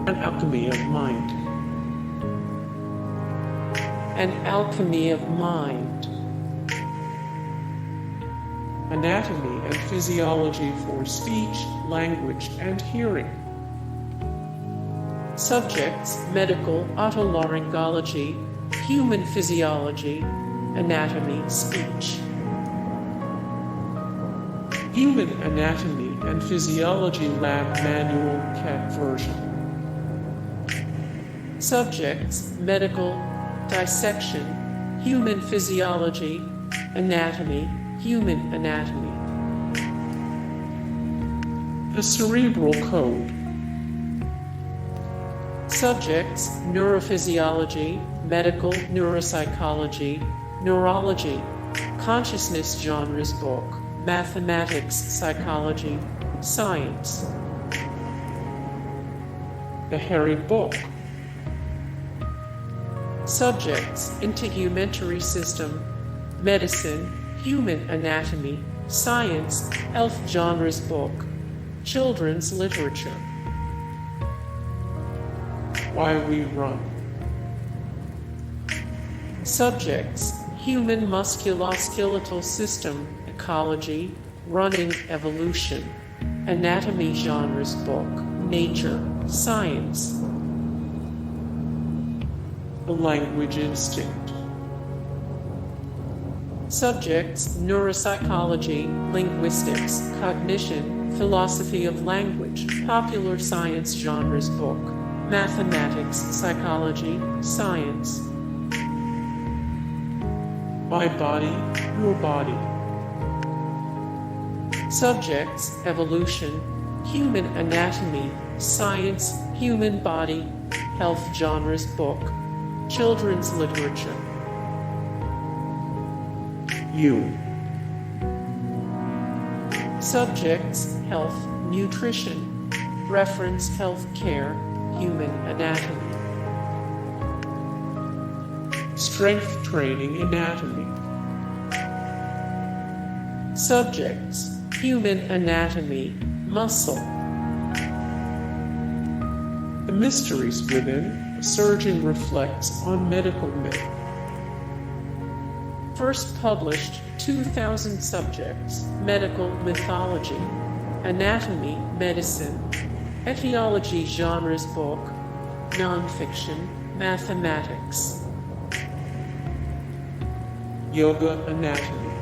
An Alchemy of Mind. An Alchemy of Mind. Anatomy and Physiology for Speech, Language, and Hearing. Subjects: medical, otolaryngology, human physiology, anatomy, speech. Human Anatomy and Physiology Lab Manual CAT version. Subjects: medical, dissection, human physiology, anatomy, human anatomy. The Cerebral Code. Subjects: neurophysiology, medical, neuropsychology, neurology, consciousness genres book, mathematics, psychology, science. The Hairy Book. Subjects: integumentary system, medicine, human anatomy, science, health genres book, children's literature. Why We Run. Subjects: human musculoskeletal system, ecology, running, evolution, anatomy genres book, nature, science. The Language Instinct. Subjects: neuropsychology, linguistics, cognition, philosophy of language, popular science genres book, mathematics, psychology, science. My Body, Your Body. Subjects: evolution, human anatomy, science, human body, health genres book, children's literature. You. Subjects: health, nutrition, reference health care, human anatomy. Strength training anatomy. Subjects: human anatomy, muscle. The Mysteries Within, a surgeon reflects on medical myth. First published, 2000 subjects, medical mythology, anatomy, medicine, etiology genres book, nonfiction, mathematics. Yoga anatomy.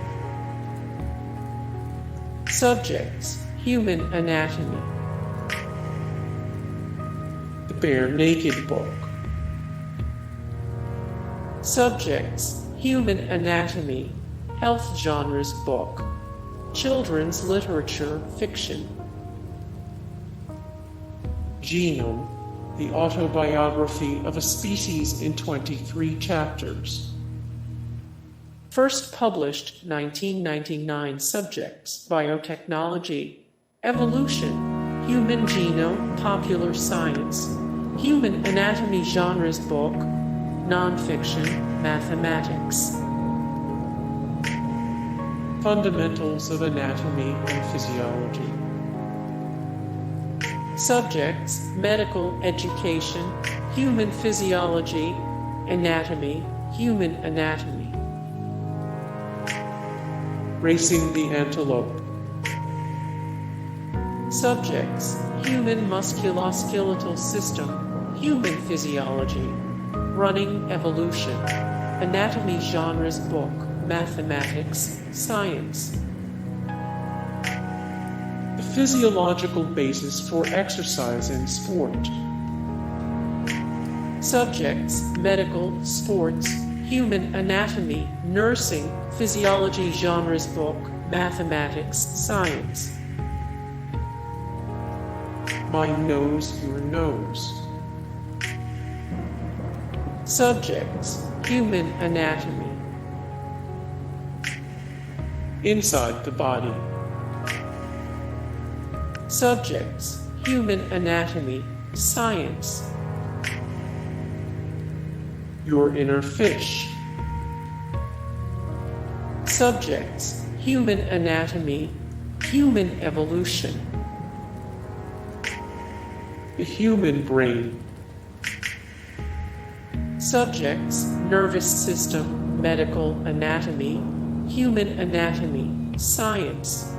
Subjects: human anatomy. The Bare Naked Book. Subjects: human anatomy, health genres book, children's literature, fiction. Genome, the autobiography of a species in 23 chapters. First published 1999 subjects, biotechnology, evolution, human genome, popular science, human anatomy genres book, nonfiction, mathematics. Fundamentals of Anatomy and Physiology. Subjects: medical, education, human physiology, anatomy, human anatomy. Racing the Antelope. Subjects: human musculoskeletal system, human physiology, running, evolution, anatomy genres book, mathematics, science. The physiological basis for exercise and sport. Subjects: medical, sports, human anatomy, nursing, physiology genres book, mathematics, science. My Nose, Your Nose. Subjects: human anatomy. Inside the body. Subjects: human anatomy, science. Your Inner Fish. Subjects: human anatomy, human evolution. The human brain. Subjects: nervous system, medical anatomy, human anatomy, science.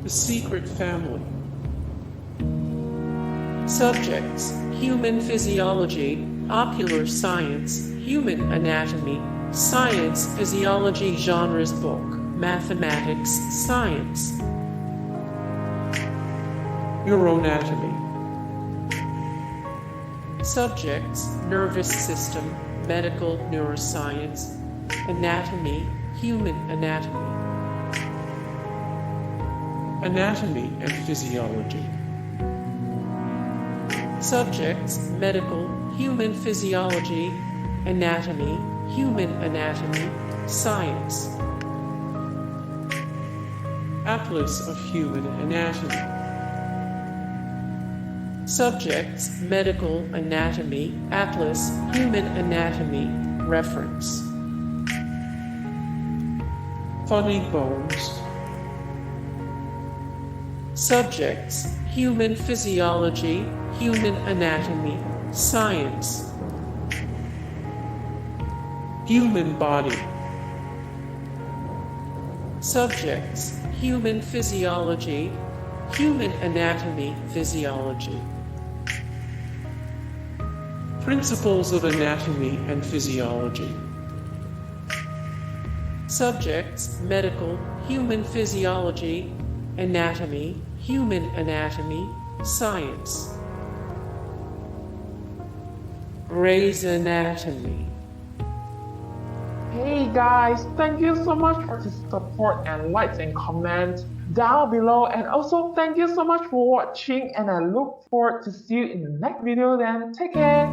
The secret family. Subjects: human physiology, ocular science, human anatomy, science, physiology, genres book, mathematics, science. Neuroanatomy. Subjects: nervous system, medical neuroscience, anatomy, human anatomy. Anatomy and physiology. Subjects: medical, human physiology, anatomy, human anatomy, science. Atlas of human anatomy. Subjects: medical anatomy, atlas, human anatomy, reference. Funny bones. Subjects: human physiology, human anatomy, science. Human body. Subjects: human physiology, human anatomy, physiology. Principles of anatomy and physiology. Subjects: medical, human physiology, anatomy, human anatomy, science. Gray's Anatomy. Hey guys, thank you so much for the support and likes and comments down below, and also thank you so much for watching, and I look forward to see you in the next video. Then take care,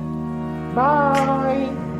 bye.